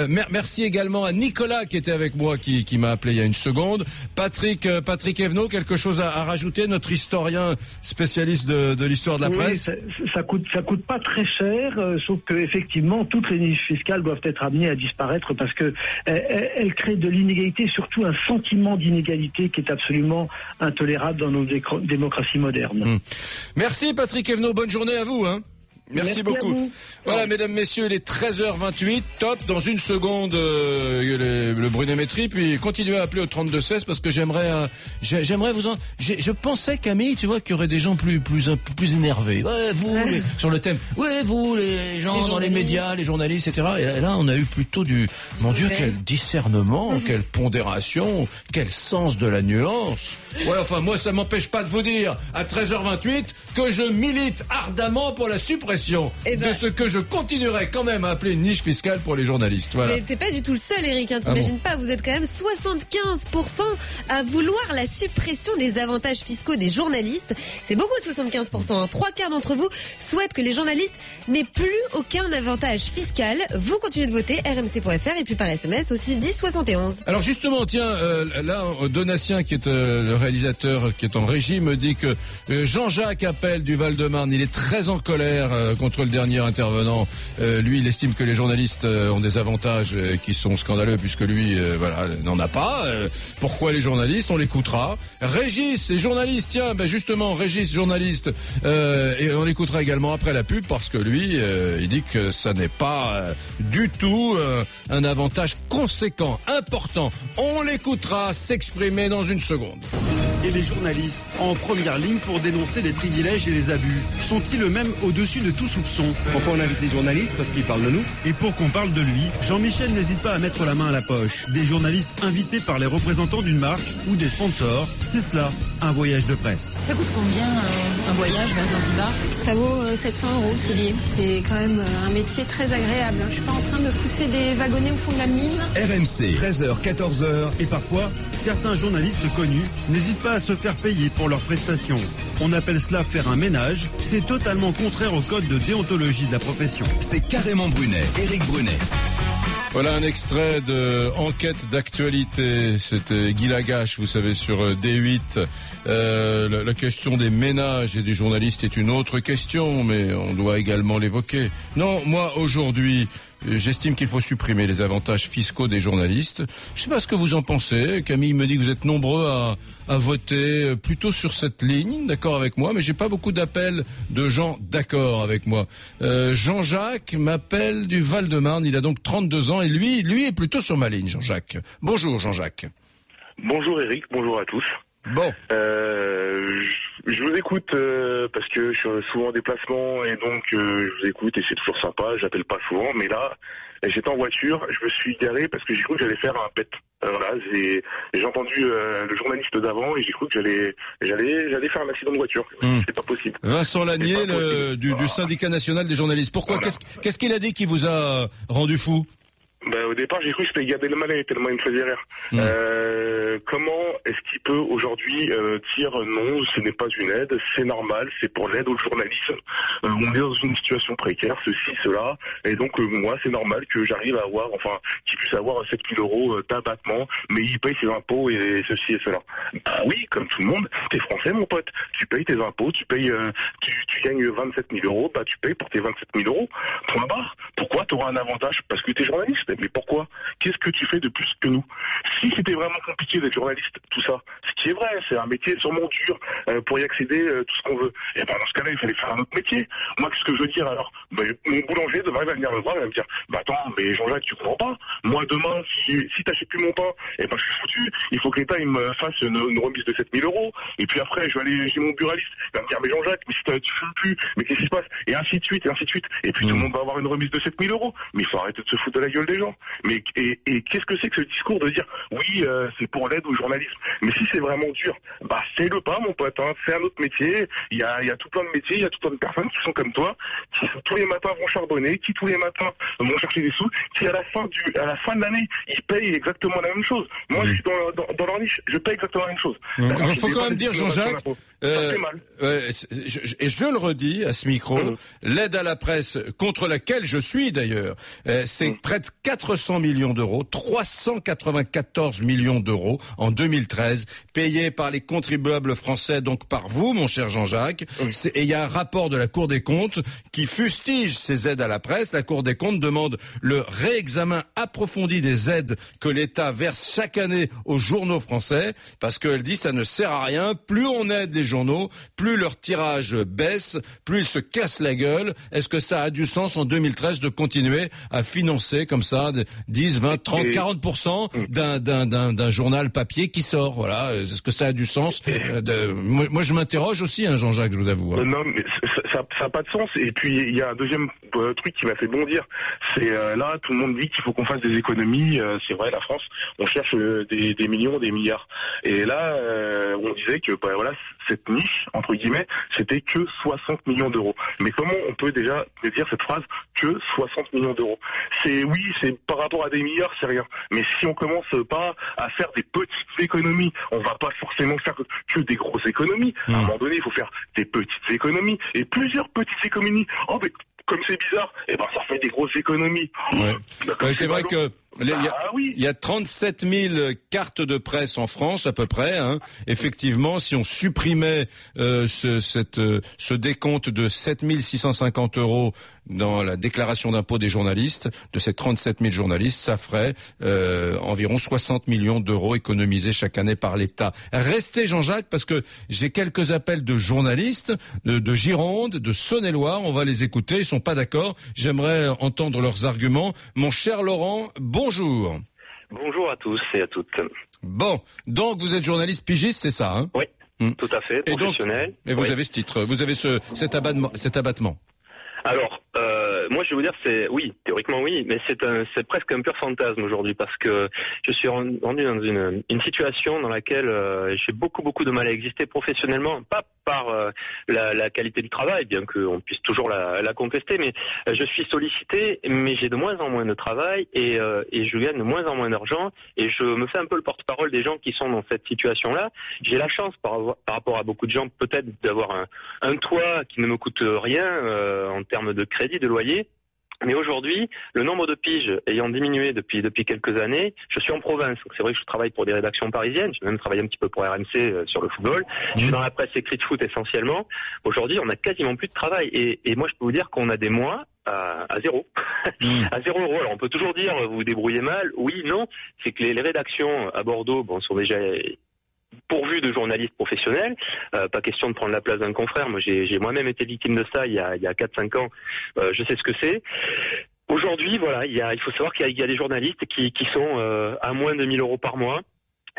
Merci également à Nicolas qui était avec moi, qui m'a appelé il y a une seconde. Patrick Evenot, quelque chose à rajouter, notre historien spécialiste de l'histoire de la presse. Ça coûte pas très cher, sauf que effectivement toutes les niches fiscales doivent être amenées à disparaître parce que elles créent de l'inégalité, surtout un sentiment d'inégalité qui est absolument intolérable dans nos démocraties modernes. Merci Patrick Evenot, bonne journée à vous. Merci beaucoup. Voilà, mesdames, messieurs, il est 13h28. Top. Dans une seconde, le Brunet-Métry. Puis continuez à appeler au 32-16 parce que j'aimerais vous en. Je pensais, Camille, tu vois, qu'il y aurait des gens plus énervés. Ouais, vous, sur le thème. Ouais, vous, les gens dans les médias, les journalistes, etc. Et là, on a eu plutôt mon Dieu, quel discernement, quelle pondération, quel sens de la nuance. Ouais, enfin, moi, ça m'empêche pas de vous dire, à 13h28, que je milite ardemment pour la suppression de ce que je continuerai quand même à appeler une niche fiscale pour les journalistes. Voilà. Mais t'es pas du tout le seul, Eric, t'imagines pas, vous êtes quand même 75% à vouloir la suppression des avantages fiscaux des journalistes. C'est beaucoup 75%, 3/4 d'entre vous souhaitent que les journalistes n'aient plus aucun avantage fiscal. Vous continuez de voter, rmc.fr et puis par SMS au 610 71. Alors justement, tiens, là, Donatien qui est le réalisateur qui est en régie me dit que Jean-Jacques appelle du Val-de-Marne, il est très en colère contre le dernier intervenant. Lui, il estime que les journalistes ont des avantages qui sont scandaleux puisque lui, n'en a pas. Pourquoi les journalistes? On l'écoutera. Régis, les journalistes, tiens, justement, Régis, journaliste, et on l'écoutera également après la pub parce que lui, il dit que ça n'est pas du tout un avantage conséquent, important. On l'écoutera s'exprimer dans une seconde. Et les journalistes, en première ligne pour dénoncer les privilèges et les abus, sont-ils eux-mêmes au-dessus de tout soupçon? Pourquoi on invite les journalistes? Parce qu'ils parlent de nous. Et pour qu'on parle de lui, Jean-Michel n'hésite pas à mettre la main à la poche. Des journalistes invités par les représentants d'une marque ou des sponsors, c'est cela, un voyage de presse. Ça coûte combien un voyage vers Zanzibar? Ça vaut 700 € ce billet. C'est quand même un métier très agréable. Je suis pas en train de pousser des wagonnets au fond de la mine. RMC, 13h, 14h. Et parfois, certains journalistes connus n'hésitent pas à se faire payer pour leurs prestations. On appelle cela faire un ménage. C'est totalement contraire au code de déontologie de la profession. C'est carrément Brunet, Éric Brunet. Voilà un extrait de Enquête d'actualité. C'était Guy Lagache, vous savez, sur D8. La question des ménages et des journalistes est une autre question, mais on doit également l'évoquer. Non, moi, aujourd'hui, j'estime qu'il faut supprimer les avantages fiscaux des journalistes. Je ne sais pas ce que vous en pensez. Camille me dit que vous êtes nombreux à voter plutôt sur cette ligne, d'accord avec moi, mais j'ai pas beaucoup d'appels de gens d'accord avec moi. Jean-Jacques m'appelle du Val-de-Marne, il a donc 32 ans et lui est plutôt sur ma ligne, Jean-Jacques. Bonjour Jean-Jacques. Bonjour Eric, bonjour à tous. Bon. Je vous écoute parce que je suis souvent en déplacement et donc je vous écoute et c'est toujours sympa, j'appelle pas souvent, mais là j'étais en voiture, je me suis garé parce que j'ai cru que j'allais faire un pet. Voilà, j'ai entendu le journaliste d'avant et j'ai cru que j'allais faire un accident de voiture. C'est pas possible. Vincent Lagnier du syndicat national des journalistes. Pourquoi? Voilà. Qu'est-ce qu'il a dit qui vous a rendu fou? Au départ, j'ai cru que c'était Gad Elmaleh, tellement il me faisait rire. Comment est-ce qu'il peut aujourd'hui dire non, ce n'est pas une aide, c'est normal, c'est pour l'aide aux journalistes. On est dans une situation précaire, ceci, cela, et donc moi, c'est normal que j'arrive à avoir, qu'il puisse avoir 7 000 € d'abattement, mais il paye ses impôts et ceci et cela. Bah oui, comme tout le monde, t'es français, mon pote. Tu payes tes impôts, tu gagnes 27 000 €, bah tu payes pour tes 27 000 €. Point barre. Pourquoi t'auras un avantage? Parce que t'es journaliste. Mais pourquoi? Qu'est-ce que tu fais de plus que nous? Si c'était vraiment compliqué d'être journaliste, tout ça, ce qui est vrai, c'est un métier sûrement dur pour y accéder, tout ce qu'on veut. Et dans ce cas-là, il fallait faire un autre métier. Moi, qu'est-ce que je veux dire alors? Mon boulanger demain il va venir me voir, il va me dire, attends, mais Jean-Jacques, tu comprends pas? Moi demain, si t'achètes plus mon pain, je suis foutu. Il faut que l'État il me fasse une remise de 7 000 €. Et puis après, je vais aller chez mon buraliste, il va me dire, mais Jean-Jacques, mais si tu fumes plus, mais qu'est-ce qui se passe? Et ainsi de suite, et ainsi de suite. Et puis tout le monde va avoir une remise de 7 000 €. Mais il faut arrêter de se foutre de la gueule des gens. Mais et qu'est-ce que c'est que ce discours de dire oui, c'est pour pour l'aide au journalisme. Mais si c'est vraiment dur, bah fais-le pas, mon pote. Hein. C'est un autre métier. Il y a tout plein de métiers, il y a tout plein de personnes qui sont comme toi, qui tous les matins vont charbonner, qui tous les matins vont chercher des sous, qui à la fin de l'année, ils payent exactement la même chose. Moi, je suis dans leur niche, je paye exactement la même chose. Il faut quand même dire, Jean-Jacques, et je le redis à ce micro, l'aide à la presse, contre laquelle je suis d'ailleurs, c'est près de 400 millions d'euros, 394 millions d'euros en 2013, payés par les contribuables français, donc par vous, mon cher Jean-Jacques. Et il y a un rapport de la Cour des comptes qui fustige ces aides à la presse. La Cour des comptes demande le réexamen approfondi des aides que l'État verse chaque année aux journaux français, parce qu'elle dit ça ne sert à rien. Plus on aide les journaux, plus leur tirage baisse, plus ils se cassent la gueule. Est-ce que ça a du sens en 2013 de continuer à financer comme ça 10, 20, 30, 40% d'un journal papier qui sort? Voilà. Est-ce que ça a du sens? Moi, je m'interroge aussi, hein, Jean-Jacques, je vous avoue. Hein. Non, mais ça n'a pas de sens. Et puis, il y a un deuxième truc qui m'a fait bondir. C'est là, tout le monde dit qu'il faut qu'on fasse des économies. C'est vrai, la France, on cherche des millions, des milliards. Et là, on disait que voilà, cette niche, entre guillemets, c'était que 60 millions d'euros. Mais comment on peut déjà dire cette phrase que 60 millions d'euros? C'est par rapport à des milliards, c'est rien. Mais si on commence pas à faire des petites économies, on va pas forcément faire que des grosses économies. À un moment donné, il faut faire des petites économies et plusieurs petites économies. Oh, mais comme c'est bizarre, ça fait des grosses économies. Ouais, c'est vrai que il y a 37 000 cartes de presse en France à peu près. Hein. Effectivement, si on supprimait ce décompte de 7 650 € dans la déclaration d'impôt des journalistes, de ces 37 000 journalistes, ça ferait environ 60 millions d'euros économisés chaque année par l'État. Restez, Jean-Jacques, parce que j'ai quelques appels de journalistes de Gironde, de Saône-et-Loire. On va les écouter. Ils sont pas d'accord. J'aimerais entendre leurs arguments. Mon cher Laurent, bonjour. Bonjour à tous et à toutes. Bon, donc vous êtes journaliste pigiste, c'est ça, hein? Oui, tout à fait, professionnel. Et vous avez ce titre, vous avez cet abattement. Alors, moi je vais vous dire, théoriquement oui, mais c'est presque un pur fantasme aujourd'hui, parce que je suis rendu dans une situation dans laquelle j'ai beaucoup de mal à exister professionnellement, pas par la qualité du travail, bien qu'on puisse toujours la contester, mais je suis sollicité, mais j'ai de moins en moins de travail et je gagne de moins en moins d'argent, et je me fais un peu le porte-parole des gens qui sont dans cette situation-là. J'ai la chance par rapport à beaucoup de gens peut-être d'avoir un toit qui ne me coûte rien en termes de crédit, de loyer. Mais aujourd'hui, le nombre de piges ayant diminué depuis quelques années, je suis en province. Donc c'est vrai que je travaille pour des rédactions parisiennes. J'ai même travaillé un petit peu pour RMC sur le football. Je suis dans la presse écrite foot essentiellement. Aujourd'hui, on n'a quasiment plus de travail. Et moi, je peux vous dire qu'on a des mois à zéro. À 0 €. Alors on peut toujours dire vous vous débrouillez mal. Oui, non. C'est que les rédactions à Bordeaux, sont déjà pourvu de journalistes professionnels, pas question de prendre la place d'un confrère. Moi, j'ai moi-même été victime de ça il y a 4-5 ans. Je sais ce que c'est. Aujourd'hui, voilà, il faut savoir qu'il y a des journalistes qui sont à moins de 1 000 € par mois.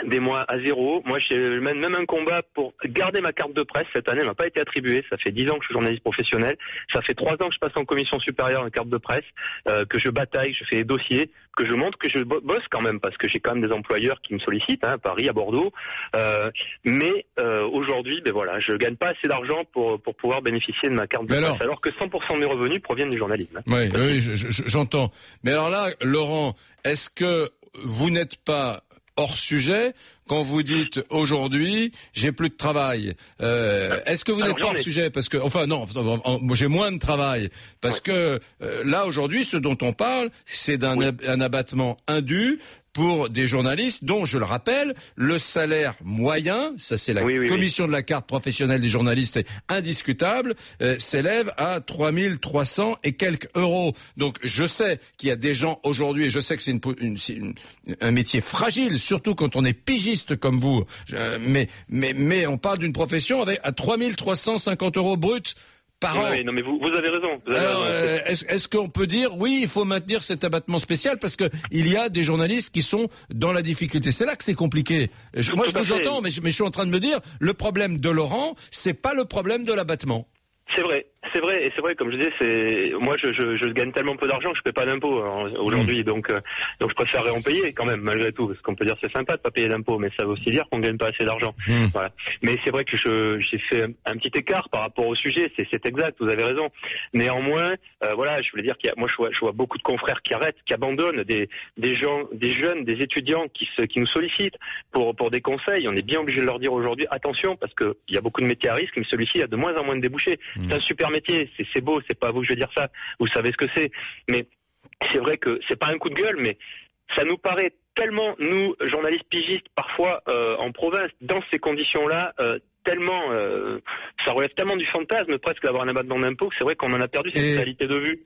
Des mois à zéro. Moi, j'ai même un combat pour garder ma carte de presse. Cette année, elle m'a pas été attribuée. Ça fait 10 ans que je suis journaliste professionnel. Ça fait 3 ans que je passe en commission supérieure en carte de presse, que je bataille, que je fais des dossiers, que je montre que je bosse quand même, parce que j'ai quand même des employeurs qui me sollicitent, à Paris, à Bordeaux. Mais aujourd'hui, voilà, je gagne pas assez d'argent pour pouvoir bénéficier de ma carte de presse, alors que 100% de mes revenus proviennent du journalisme. Oui, j'entends. Mais alors là, Laurent, est-ce que vous n'êtes pas hors sujet quand vous dites aujourd'hui j'ai plus de travail? Est-ce que vous n'êtes pas hors sujet? Parce que j'ai moins de travail, parce que là aujourd'hui ce dont on parle, c'est un abattement indu pour des journalistes dont, je le rappelle, le salaire moyen, ça c'est la commission de la carte professionnelle des journalistes, est indiscutable, s'élève à 3 300 et quelques euros. Donc je sais qu'il y a des gens aujourd'hui, et je sais que c'est un métier fragile, surtout quand on est pigiste comme vous, mais on parle d'une profession à 3 350 € bruts par an. Oui, non, mais vous avez raison. Est-ce qu'on peut dire, oui, il faut maintenir cet abattement spécial parce que il y a des journalistes qui sont dans la difficulté. C'est là que c'est compliqué. Moi, je vous entends, mais je suis en train de me dire, le problème de Laurent, c'est pas le problème de l'abattement. C'est vrai. C'est vrai, et c'est vrai, comme je disais, moi je gagne tellement peu d'argent que je paie pas d'impôts aujourd'hui, donc je préférerais en payer quand même, malgré tout, parce qu'on peut dire c'est sympa de pas payer d'impôts, mais ça veut aussi dire qu'on gagne pas assez d'argent. Voilà. Mais c'est vrai que j'ai fait un petit écart par rapport au sujet, c'est exact, vous avez raison. Néanmoins, voilà, je voulais dire moi je vois beaucoup de confrères qui arrêtent, qui abandonnent, des jeunes, des étudiants qui nous sollicitent pour des conseils. On est bien obligé de leur dire aujourd'hui, attention, parce que il y a beaucoup de métiers à risque, mais celui-ci a de moins en moins de débouchés. C'est un super métier, c'est beau, c'est pas à vous que je vais dire ça, vous savez ce que c'est, mais c'est vrai que c'est pas un coup de gueule, mais ça nous paraît tellement, nous, journalistes pigistes, parfois en province, dans ces conditions-là, tellement, ça relève tellement du fantasme presque d'avoir un abattement d'impôt que c'est vrai qu'on en a perdu cette réalité de vue.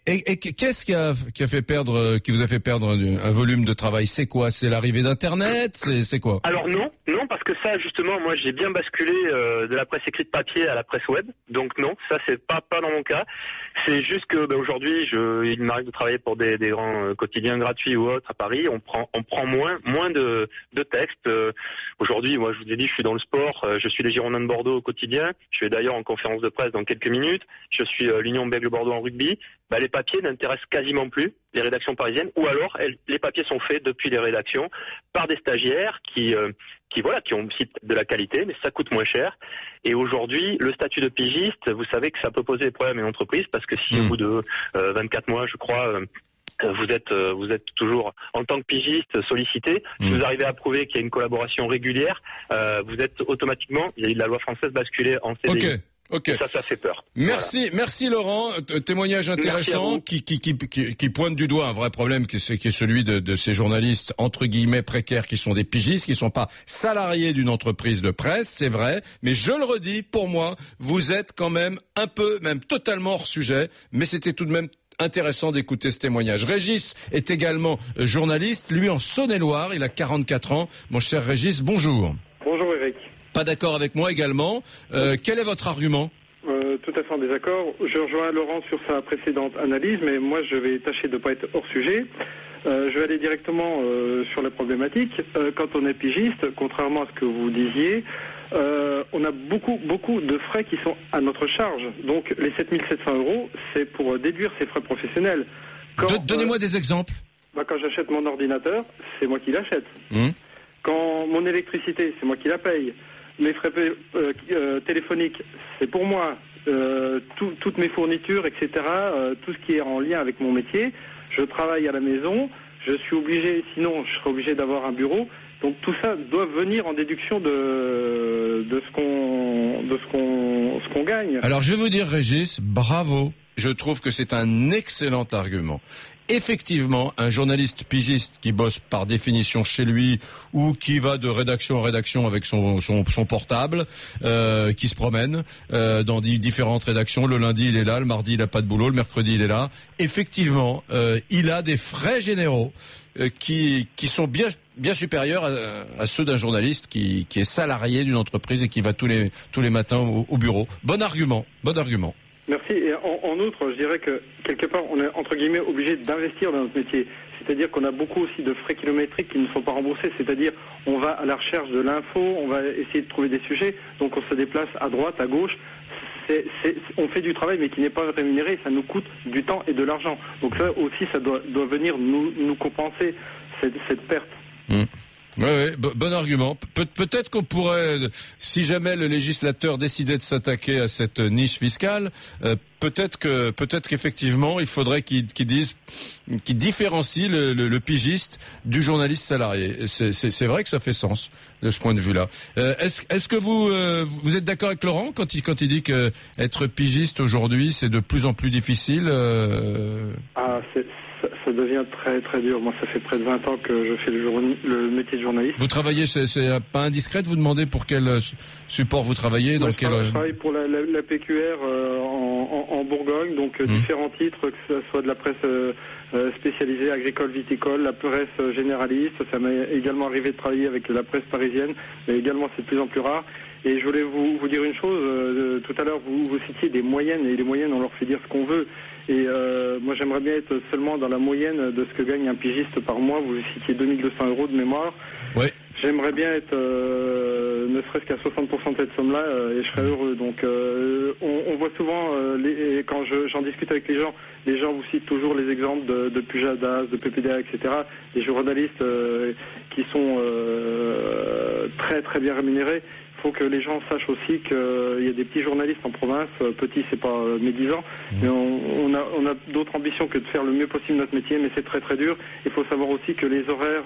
Et qu'est-ce qui vous a fait perdre un volume de travail? C'est quoi? C'est l'arrivée d'Internet? C'est quoi? Alors non, parce que ça justement, moi j'ai bien basculé de la presse écrite papier à la presse web, donc non, ça c'est pas dans mon cas. C'est juste que aujourd'hui, il m'arrive de travailler pour des grands quotidiens gratuits ou autres à Paris. On prend moins de textes. Aujourd'hui, moi je vous ai dit, je suis dans le sport, je suis les Girondins de Bordeaux au quotidien. Je vais d'ailleurs en conférence de presse dans quelques minutes. Je suis l'Union Bègles-Bordeaux en rugby. Les papiers n'intéressent quasiment plus les rédactions parisiennes, ou alors les papiers sont faits depuis les rédactions par des stagiaires qui ont aussi de la qualité, mais ça coûte moins cher. Et aujourd'hui, le statut de pigiste, vous savez que ça peut poser des problèmes à une entreprise, parce que si au bout de 24 mois, je crois, vous êtes toujours en tant que pigiste sollicité. Si vous arrivez à prouver qu'il y a une collaboration régulière, vous êtes automatiquement, il y a la loi française, basculé en CDI. Okay. Ça fait peur. Merci Laurent. Témoignage intéressant qui pointe du doigt un vrai problème qui est celui de ces journalistes entre guillemets précaires qui sont des pigistes, qui sont pas salariés d'une entreprise de presse, c'est vrai. Mais je le redis, pour moi, vous êtes quand même un peu, même totalement hors sujet. Mais c'était tout de même intéressant d'écouter ce témoignage. Régis est également journaliste, lui en Saône-et-Loire, il a 44 ans. Mon cher Régis, bonjour. Bonjour Eric. Pas d'accord avec moi également. Quel est votre argument? Tout à fait en désaccord. Je rejoins Laurent sur sa précédente analyse, mais moi je vais tâcher de ne pas être hors sujet. Je vais aller directement sur la problématique. Quand on est pigiste, contrairement à ce que vous disiez, on a beaucoup de frais qui sont à notre charge. Donc les 7 700 €, c'est pour déduire ces frais professionnels. Donnez-moi des exemples. Quand j'achète mon ordinateur, c'est moi qui l'achète. Quand mon électricité, c'est moi qui la paye. Mes frais téléphoniques, c'est pour moi. Toutes mes fournitures, etc., tout ce qui est en lien avec mon métier. Je travaille à la maison, je suis obligé, sinon je serais obligé d'avoir un bureau. Donc tout ça doit venir en déduction de ce qu'on gagne. Alors je vais vous dire, Régis, bravo. Je trouve que c'est un excellent argument. Effectivement, un journaliste pigiste qui bosse par définition chez lui ou qui va de rédaction en rédaction avec son portable, qui se promène dans différentes rédactions. Le lundi, il est là, le mardi, il n'a pas de boulot, le mercredi, il est là. Effectivement, il a des frais généraux qui sont bien supérieurs à ceux d'un journaliste qui est salarié d'une entreprise et qui va tous les matins au bureau. Bon argument. Merci. Et en outre, je dirais que quelque part, on est entre guillemets obligé d'investir dans notre métier. C'est-à-dire qu'on a beaucoup aussi de frais kilométriques qui ne sont pas remboursés. C'est-à-dire, on va à la recherche de l'info, on va essayer de trouver des sujets, donc on se déplace à droite, à gauche. On fait du travail mais qui n'est pas rémunéré, ça nous coûte du temps et de l'argent. Donc ça aussi, ça doit venir nous compenser cette perte. Oui, bon argument. Peut-être qu'on pourrait, si jamais le législateur décidait de s'attaquer à cette niche fiscale, peut-être qu'effectivement, il faudrait qu'il différencie le pigiste du journaliste salarié. C'est vrai que ça fait sens de ce point de vue-là. Est-ce que vous êtes d'accord avec Laurent quand il dit que être pigiste aujourd'hui, c'est de plus en plus difficile? Ça devient très très dur. Moi, ça fait près de 20 ans que je fais le métier de journaliste. Vous travaillez, c'est pas indiscret de vous demander pour quel support vous travaillez? Je travaille pour la PQR en Bourgogne, donc différents titres, que ce soit de la presse spécialisée, agricole, viticole, la presse généraliste. Ça m'est également arrivé de travailler avec la presse parisienne, mais également c'est de plus en plus rare. Et je voulais vous dire une chose, tout à l'heure vous citiez des moyennes, et les moyennes on leur fait dire ce qu'on veut. Et moi j'aimerais bien être seulement dans la moyenne de ce que gagne un pigiste par mois. Vous citiez 2200 € de mémoire. Oui. J'aimerais bien être ne serait-ce qu'à 60% de cette somme-là, et je serais heureux. Donc, on voit souvent, quand j'en discute avec les gens vous citent toujours les exemples de Pujadas, de PPDA, etc. Des journalistes qui sont très très bien rémunérés. Il faut que les gens sachent aussi qu'il y a des petits journalistes en province, petits c'est pas médisant, mais on a d'autres ambitions que de faire le mieux possible notre métier, mais c'est très très dur. Il faut savoir aussi que les horaires,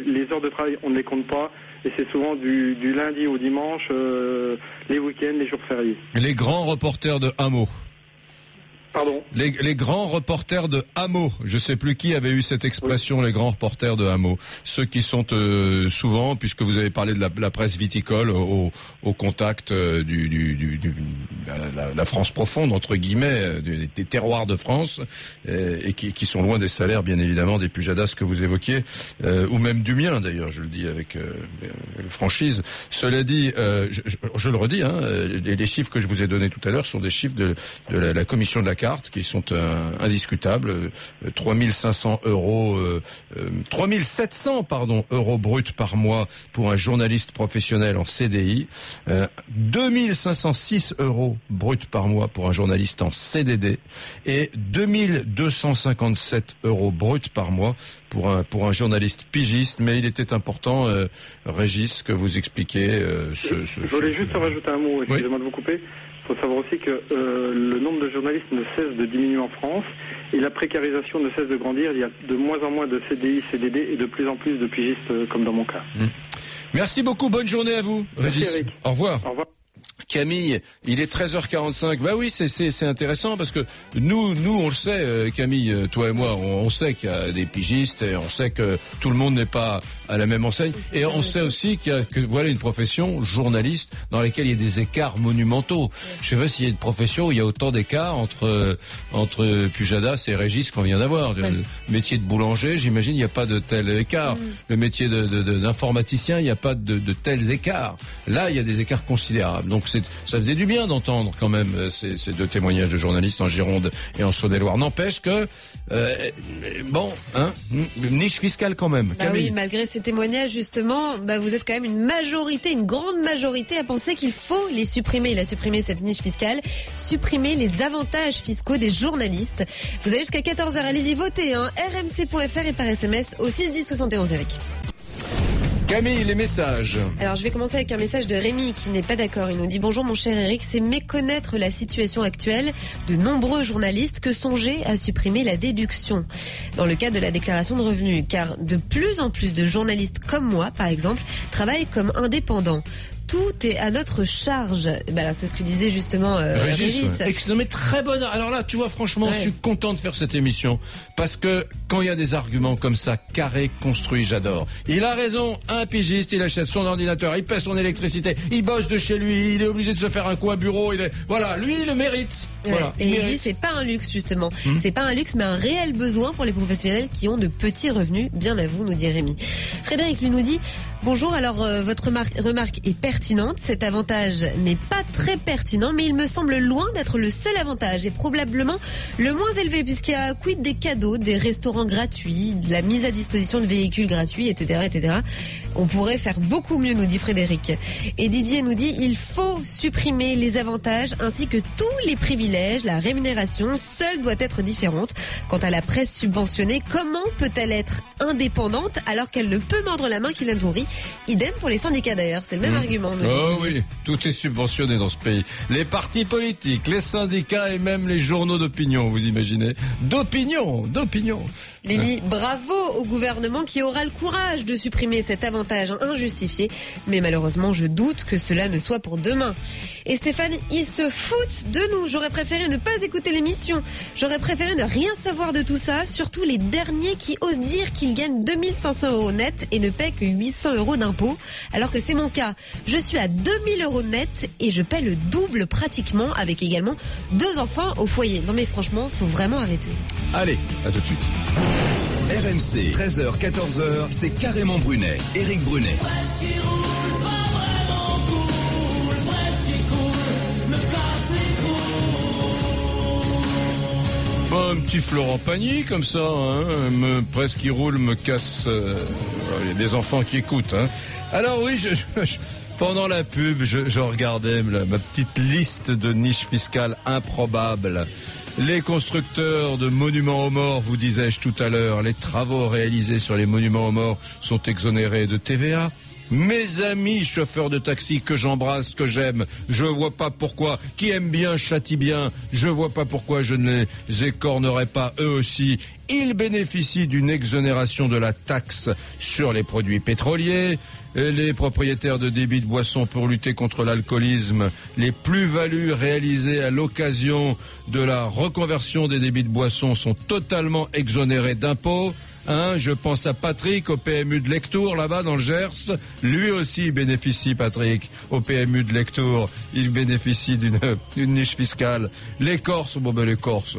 les heures de travail, on ne les compte pas, et c'est souvent du lundi au dimanche, les week-ends, les jours fériés. Les grands reporters de hameaux. Pardon. Les grands reporters de hameaux. Je sais plus qui avait eu cette expression, les grands reporters de hameaux. Ceux qui sont souvent, puisque vous avez parlé de la presse viticole, au contact la France profonde, entre guillemets, des terroirs de France, et qui sont loin des salaires, bien évidemment, des Pujadas que vous évoquiez, ou même du mien, d'ailleurs, je le dis avec franchise. Cela dit, je le redis, les chiffres que je vous ai donnés tout à l'heure sont des chiffres de la commission de la carte, qui sont indiscutables. 3700 euros bruts par mois pour un journaliste professionnel en CDI, 2506 euros bruts par mois pour un journaliste en CDD, et 2257 euros bruts par mois pour un journaliste pigiste. Mais il était important, Régis, que vous expliquiez je voulais juste rajouter un mot, excusez-moi de vous couper. Il faut savoir aussi que le nombre de journalistes ne cesse de diminuer en France, et la précarisation ne cesse de grandir. Il y a de moins en moins de CDI, CDD et de plus en plus de pigistes, comme dans mon cas. Merci beaucoup, bonne journée à vous, Régis. Merci, Eric. Au revoir. Au revoir. Camille, il est 13h45. Bah oui, c'est intéressant parce que nous on le sait, Camille, toi et moi, on sait qu'il y a des pigistes, et on sait que tout le monde n'est pas à la même enseigne, et on sait aussi voilà une profession, journaliste, dans laquelle il y a des écarts monumentaux. Je sais pas s'il y a une profession où il y a autant d'écarts entre Pujadas et Régis qu'on vient d'avoir. Le métier de boulanger, j'imagine, il n'y a pas de tel écart. Le métier d'informaticien, il n'y a pas de tels écarts. Là, il y a des écarts considérables. Donc ça faisait du bien d'entendre quand même ces deux témoignages de journalistes en Gironde et en Saône-et-Loire. N'empêche que niche fiscale quand même. Camille. Oui, malgré ces témoignages justement, vous êtes quand même une grande majorité à penser qu'il faut les supprimer. Il a supprimé cette niche fiscale, supprimer les avantages fiscaux des journalistes. Vous avez jusqu'à 14h, allez-y voter, rmc.fr et par SMS au 610 71 Eric. Camille, les messages. Alors je vais commencer avec un message de Rémi qui n'est pas d'accord. Il nous dit: bonjour mon cher Eric, c'est méconnaître la situation actuelle de nombreux journalistes que songer à supprimer la déduction dans le cadre de la déclaration de revenus, car de plus en plus de journalistes comme moi par exemple travaillent comme indépendants. Tout est à notre charge. C'est ce que disait justement Régis. Non mais très bonne. Alors là, tu vois, franchement, je suis content de faire cette émission parce que quand il y a des arguments comme ça, carré, construit, j'adore. Il a raison. Un pigiste, il achète son ordinateur, il paie son électricité, il bosse de chez lui, il est obligé de se faire un coin bureau. Voilà, lui, il le mérite. Voilà, et il dit c'est pas un luxe justement. C'est pas un luxe, mais un réel besoin pour les professionnels qui ont de petits revenus. Bien à vous, nous dit Rémi. Frédéric lui nous dit: bonjour, alors votre remarque est pertinente. Cet avantage n'est pas très pertinent, mais il me semble loin d'être le seul avantage et probablement le moins élevé, puisqu'il y a quid des cadeaux, des restaurants gratuits, de la mise à disposition de véhicules gratuits, etc., etc. On pourrait faire beaucoup mieux, nous dit Frédéric. Et Didier nous dit: il faut supprimer les avantages ainsi que tous les privilèges. La rémunération seule doit être différente. Quant à la presse subventionnée, comment peut-elle être indépendante alors qu'elle ne peut mordre la main qui la nourrit? Idem pour les syndicats d'ailleurs, c'est le même argument. Oh oui, tout est subventionné dans ce pays. Les partis politiques, les syndicats et même les journaux d'opinion, vous imaginez? D'opinion. Lily, bravo au gouvernement qui aura le courage de supprimer cet avantage injustifié. Mais malheureusement, je doute que cela ne soit pour demain. Et Stéphane, ils se foutent de nous. J'aurais préféré ne pas écouter l'émission. J'aurais préféré ne rien savoir de tout ça. Surtout les derniers qui osent dire qu'ils gagnent 2500 euros net et ne paient que 800 euros d'impôts. Alors que c'est mon cas. Je suis à 2000 euros net et je paie le double pratiquement, avec également 2 enfants au foyer. Non mais franchement, faut vraiment arrêter. Allez, à tout de suite. RMC, 13h, 14h, c'est carrément Brunet. Éric Brunet. Un petit Florent Pagny comme ça, presque qui roule, me casse. Il y a des enfants qui écoutent. Alors oui, Pendant la pub, je regardais ma petite liste de niches fiscales improbables. Les constructeurs de monuments aux morts, vous disais-je tout à l'heure, les travaux réalisés sur les monuments aux morts sont exonérés de TVA. Mes amis chauffeurs de taxi que j'embrasse, que j'aime, je vois pas pourquoi, qui aiment bien, châtie bien, je vois pas pourquoi je ne les écornerai pas eux aussi. Ils bénéficient d'une exonération de la taxe sur les produits pétroliers. Les propriétaires de débits de boissons pour lutter contre l'alcoolisme, les plus-values réalisées à l'occasion de la reconversion des débits de boissons sont totalement exonérés d'impôts. Je pense à Patrick au PMU de Lectoure, là-bas dans le Gers. Lui aussi bénéficie, Patrick, au PMU de Lectoure. Il bénéficie d'une niche fiscale. Les Corses, les Corses...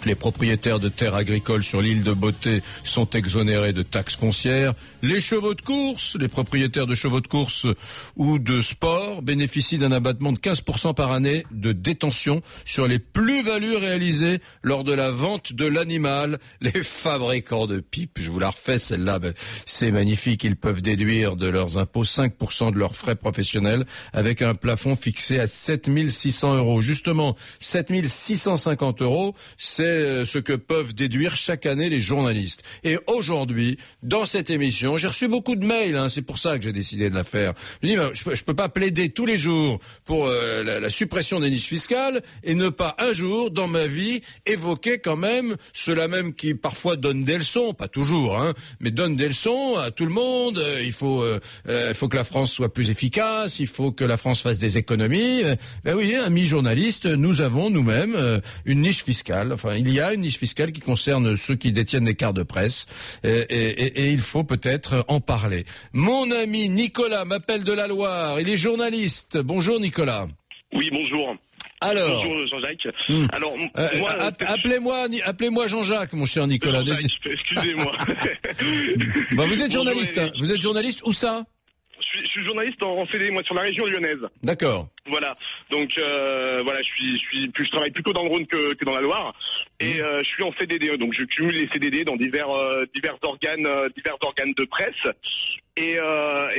Les propriétaires de terres agricoles sur l'île de Beauté sont exonérés de taxes foncières. Les chevaux de course, les propriétaires de chevaux de course ou de sport bénéficient d'un abattement de 15% par année de détention sur les plus-values réalisées lors de la vente de l'animal. Les fabricants de pipes, je vous la refais celle-là, c'est magnifique. Ils peuvent déduire de leurs impôts 5% de leurs frais professionnels avec un plafond fixé à 7 600 €. Justement, 7 650 €, c'est ce que peuvent déduire chaque année les journalistes. Et aujourd'hui, dans cette émission, j'ai reçu beaucoup de mails, c'est pour ça que j'ai décidé de la faire. Je dis, je peux pas plaider tous les jours pour la suppression des niches fiscales et ne pas un jour, dans ma vie, évoquer quand même ceux-là même qui parfois donnent des leçons, pas toujours, mais donnent des leçons à tout le monde. Il faut que la France soit plus efficace, il faut que la France fasse des économies. Oui, amis journalistes, nous avons nous-mêmes une niche fiscale. Enfin, il y a une niche fiscale qui concerne ceux qui détiennent des cartes de presse et il faut peut-être en parler. Mon ami Nicolas m'appelle de la Loire, il est journaliste. Bonjour Nicolas. Oui, bonjour. Alors, bonjour Jean-Jacques. Alors, appelez-moi Jean-Jacques, mon cher Nicolas. Excusez-moi. Vous êtes journaliste. Vous êtes journaliste où ça ? Je suis journaliste en CD, moi, sur la région lyonnaise. D'accord. Voilà. Donc, je travaille plutôt dans le Rhône que dans la Loire. Et je suis en CDD, donc je cumule les CDD dans divers organes de presse. Et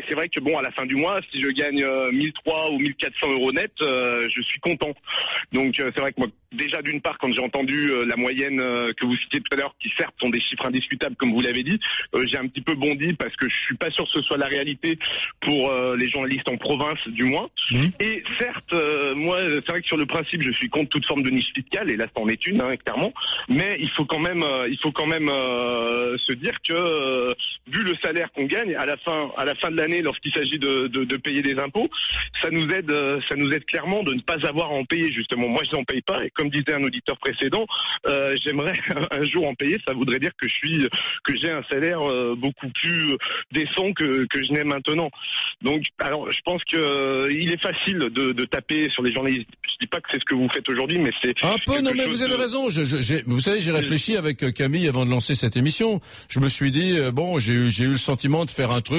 c'est vrai que à la fin du mois, si je gagne 1300 ou 1400 € net, je suis content. Donc c'est vrai que moi, déjà d'une part, quand j'ai entendu la moyenne que vous citiez tout à l'heure, qui certes sont des chiffres indiscutables comme vous l'avez dit, j'ai un petit peu bondi parce que je suis pas sûr que ce soit la réalité pour les journalistes en province, du moins. Et certes, moi, c'est vrai que sur le principe, je suis contre toute forme de niche fiscale, et là, c'en est une, clairement. Mais il faut quand même se dire que vu le salaire qu'on gagne à la fin de l'année, lorsqu'il s'agit de payer des impôts, ça nous aide clairement de ne pas avoir à en payer, justement. Moi, je n'en paye pas, et comme disait un auditeur précédent, j'aimerais un jour en payer. Ça voudrait dire que j'ai un salaire beaucoup plus décent que je n'ai maintenant. Donc, alors, je pense que il est facile de taper sur les journalistes. Je dis pas que c'est ce que vous faites aujourd'hui, mais c'est un peu. Non, mais vous avez raison. Vous savez, j'ai réfléchi avec Camille avant de lancer cette émission. Je me suis dit j'ai eu le sentiment de faire un truc.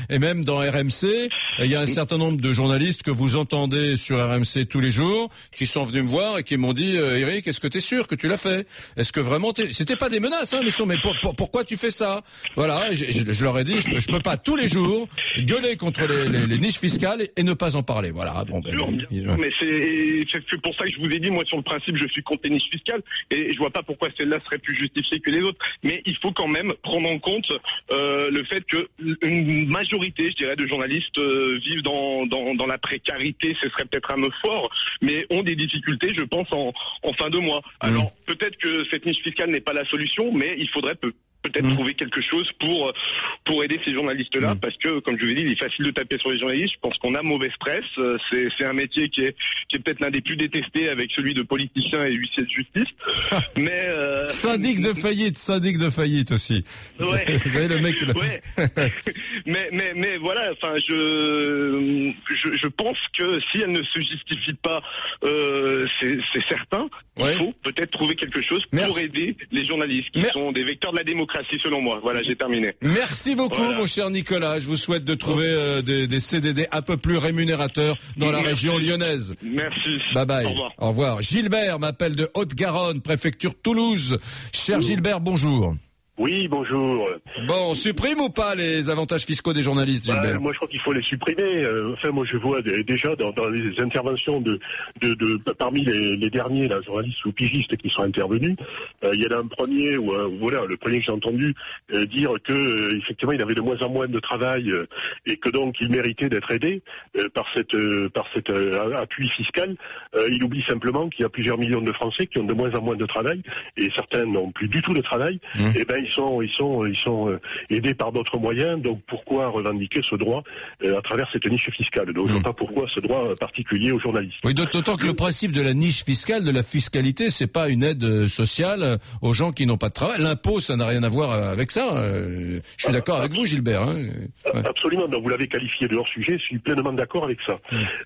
Et même dans RMC, il y a un certain nombre de journalistes que vous entendez sur RMC tous les jours, qui sont venus me voir et qui m'ont dit Eric, est-ce que t'es sûr que tu l'as fait? Est-ce que vraiment c'était pas des menaces, mais pourquoi tu fais ça? Voilà, je leur ai dit, je peux pas tous les jours gueuler contre les niches fiscales et ne pas en parler. Voilà. Mais c'est pour ça que je vous ai dit, moi, sur le principe, je suis contre les niches fiscales et je vois pas pourquoi celle-là serait plus justifiée que les autres. Mais il faut quand même prendre en compte le fait que une majorité, je dirais, de journalistes vivent dans la précarité, ce serait peut-être un mot fort, mais ont des difficultés, je pense, en fin de mois. Alors, peut-être que cette niche fiscale n'est pas la solution, mais il faudrait peut-être trouver quelque chose pour aider ces journalistes-là, parce que, comme je vous ai dit, il est facile de taper sur les journalistes. Je pense qu'on a mauvaise presse. C'est un métier qui est peut-être l'un des plus détestés, avec celui de politicien et huissier de justice. Mais syndic de faillite aussi. Ouais. Vous savez, le mec. Ouais. mais voilà. Enfin, je pense que si elle ne se justifie pas, c'est certain. Il faut peut-être trouver quelque chose pour aider les journalistes qui sont des vecteurs de la démocratie, selon moi. Voilà, j'ai terminé. Merci beaucoup, mon cher Nicolas. Je vous souhaite de trouver des CDD un peu plus rémunérateurs dans la région lyonnaise. Merci. Bye bye. Au revoir. Gilbert m'appelle de Haute-Garonne, préfecture Toulouse. Cher Gilbert, bonjour. Oui, bonjour. Bon, on supprime ou pas les avantages fiscaux des journalistes, Gilbert? Moi, je crois qu'il faut les supprimer. Moi, je vois déjà dans les interventions parmi les derniers journalistes ou pigistes qui sont intervenus, il y en a un premier le premier que j'ai entendu dire que effectivement, il avait de moins en moins de travail et que donc il méritait d'être aidé par cet appui fiscal. Il oublie simplement qu'il y a plusieurs millions de Français qui ont de moins en moins de travail et certains n'ont plus du tout de travail. Et ben ils sont aidés par d'autres moyens. Donc pourquoi revendiquer ce droit à travers cette niche fiscale? Donc je ne vois pas pourquoi ce droit particulier aux journalistes. Oui, d'autant que le principe de la niche fiscale, de la fiscalité, c'est pas une aide sociale aux gens qui n'ont pas de travail. L'impôt, ça n'a rien à voir avec ça. Je suis d'accord avec vous, Gilbert. Ouais. Absolument. Donc vous l'avez qualifié de hors sujet. Je suis pleinement d'accord avec ça.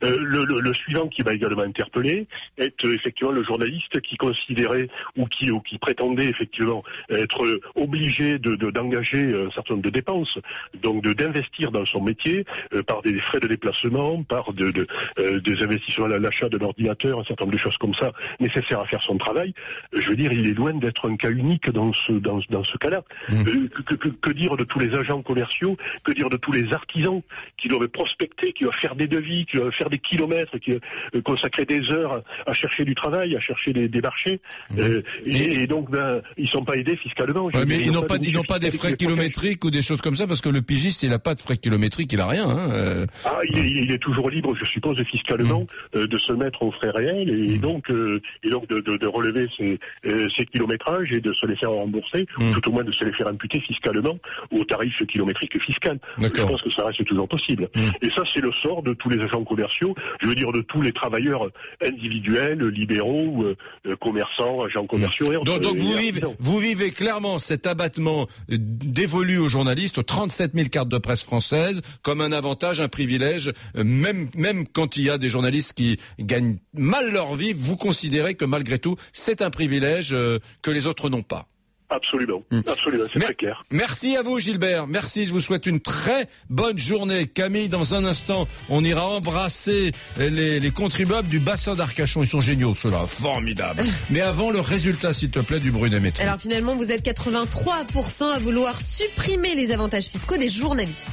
Le suivant qui m'a également interpellé est effectivement le journaliste qui considérait ou qui prétendait effectivement être obligé d'engager un certain nombre de dépenses, donc d'investir dans son métier par des frais de déplacement, par des investissements à l'achat d'un ordinateur, un certain nombre de choses comme ça nécessaires à faire son travail. Je veux dire, il est loin d'être un cas unique dans ce cas-là. Que dire de tous les agents commerciaux, que dire de tous les artisans qui doivent prospecter, qui doivent faire des devis, qui doivent faire des kilomètres, qui consacrer des heures à chercher du travail, à chercher des marchés, et donc ils sont pas aidés fiscalement. Ouais, mais ils n'ont pas des frais kilométriques ou des choses comme ça, parce que le pigiste, il n'a pas de frais kilométriques, il a rien. Il est toujours libre, je suppose, fiscalement, de se mettre aux frais réels et donc de relever ses kilométrages et de se les faire rembourser, tout au moins de se les faire imputer fiscalement au tarif kilométrique fiscal. Je pense que ça reste toujours possible. Et ça, c'est le sort de tous les agents commerciaux, je veux dire de tous les travailleurs individuels, libéraux, commerçants, agents commerciaux. Donc vous vivez clairement cet abattement dévolu aux journalistes, aux 37 000 cartes de presse françaises, comme un avantage, un privilège, même quand il y a des journalistes qui gagnent mal leur vie, vous considérez que malgré tout, c'est un privilège que les autres n'ont pas. Absolument, c'est très clair. Merci à vous, Gilbert. Merci, je vous souhaite une très bonne journée. Camille, dans un instant, on ira embrasser les contribuables du bassin d'Arcachon. Ils sont géniaux, ceux-là, formidables. Mais avant, le résultat, s'il te plaît, du Brunet Métro. Alors finalement, vous êtes 83% à vouloir supprimer les avantages fiscaux des journalistes.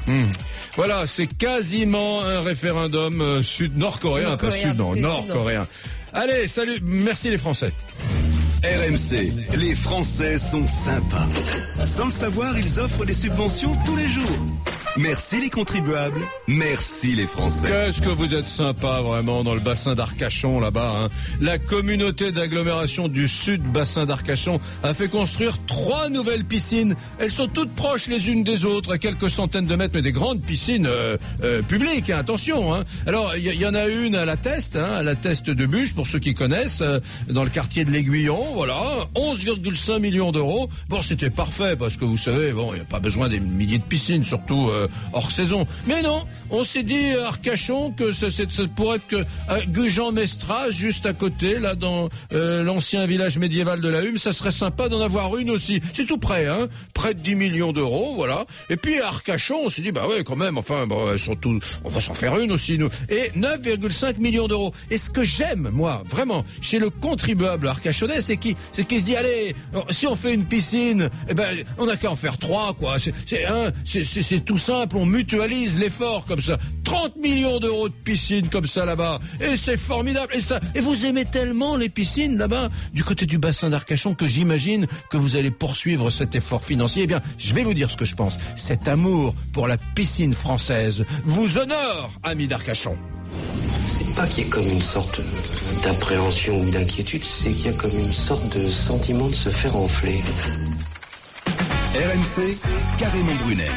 Voilà, c'est quasiment un référendum nord-coréen, pas sud, non, nord-coréen. Allez, salut, merci les Français. RMC, les Français sont sympas. Sans le savoir, ils offrent des subventions tous les jours. Merci les contribuables, merci les Français. Qu'est-ce que vous êtes sympa vraiment dans le bassin d'Arcachon là-bas. La communauté d'agglomération du sud bassin d'Arcachon a fait construire 3 nouvelles piscines. Elles sont toutes proches les unes des autres, à quelques centaines de mètres, mais des grandes piscines publiques, attention. Alors il y en a une à la Teste, à la Teste de Buche, pour ceux qui connaissent, dans le quartier de l'Aiguillon. Voilà, 11,5 millions d'euros. Bon, c'était parfait parce que vous savez, il n'y a pas besoin des milliers de piscines, surtout hors saison. Mais non, on s'est dit à Arcachon que ça pourrait être que Gujan-Mestras, juste à côté, là dans l'ancien village médiéval de la Hume, ça serait sympa d'en avoir une aussi. C'est tout près, près de 10 millions d'euros, voilà. Et puis à Arcachon, on s'est dit, quand même, elles sont on va s'en faire une aussi, nous. Et 9,5 millions d'euros. Et ce que j'aime, moi, vraiment, chez le contribuable arcachonnais, c'est qu'il se dit, allez, si on fait une piscine, on n'a qu'à en faire 3, quoi. C'est tout simple, on mutualise l'effort comme ça. 30 millions d'euros de piscine comme ça là-bas. Et c'est formidable. Et vous aimez tellement les piscines là-bas, du côté du bassin d'Arcachon, que j'imagine que vous allez poursuivre cet effort financier. Eh bien, je vais vous dire ce que je pense. Cet amour pour la piscine française vous honore, amis d'Arcachon. C'est pas qu'il y ait comme une sorte d'appréhension ou d'inquiétude, c'est qu'il y a comme une sorte de sentiment de se faire enfler. RMC, Carrément Brunet.